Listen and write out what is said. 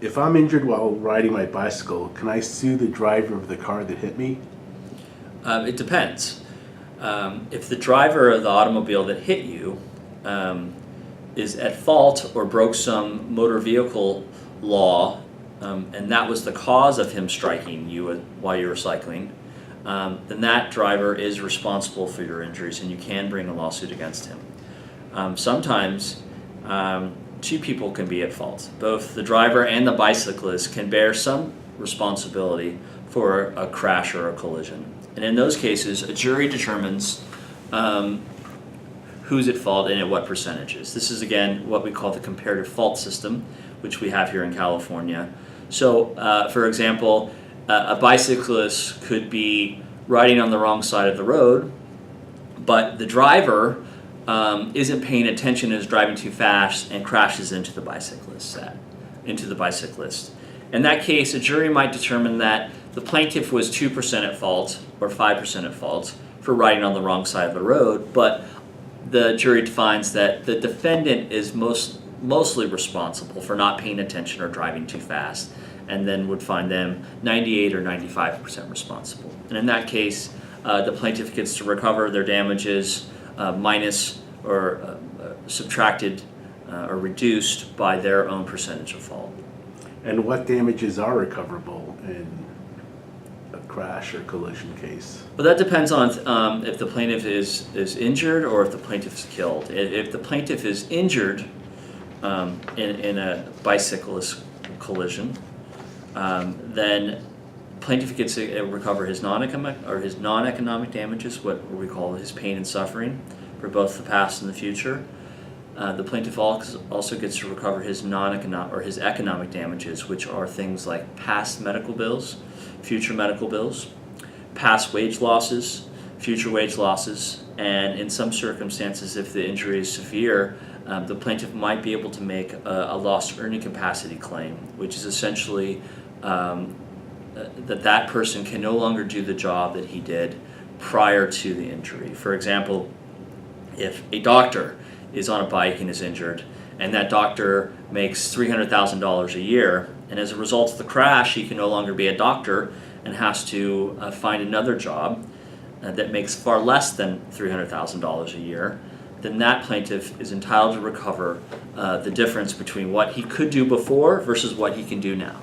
if I'm injured while riding my bicycle, can I sue the driver of the car that hit me? It depends. If the driver of the automobile that hit you is at fault or broke some motor vehicle law, and that was the cause of him striking you while you were cycling, then that driver is responsible for your injuries, and you can bring a lawsuit against him. Sometimes two people can be at fault. Both the driver and the bicyclist can bear some responsibility for a crash or a collision. And in those cases, a jury determines who's at fault and at what percentages. This is, again, what we call the comparative fault system, which we have here in California. So, for example, a bicyclist could be riding on the wrong side of the road, but the driver isn't paying attention and is driving too fast and crashes into the bicyclist. In that case, a jury might determine that the plaintiff was 2% at fault or 5% at fault for riding on the wrong side of the road, but the jury finds that the defendant is mostly responsible for not paying attention or driving too fast, and then would find them 98 or 95% responsible. And in that case, the plaintiff gets to recover their damages minus or subtracted or reduced by their own percentage of fault. And what damages are recoverable in a crash or collision case? Well, that depends on if the plaintiff is injured or if the plaintiff is killed. If the plaintiff is injured in a bicyclist collision, then plaintiff gets to recover his non-economic damages, what we call his pain and suffering, for both the past and the future. The plaintiff also gets to recover his his economic damages, which are things like past medical bills, future medical bills, past wage losses, future wage losses, and in some circumstances, if the injury is severe, the plaintiff might be able to make a lost earning capacity claim, which is essentially that person can no longer do the job that he did prior to the injury. For example, if a doctor is on a bike and is injured, and that doctor makes $300,000 a year, and as a result of the crash, he can no longer be a doctor and has to find another job that makes far less than $300,000 a year, then that plaintiff is entitled to recover the difference between what he could do before versus what he can do now.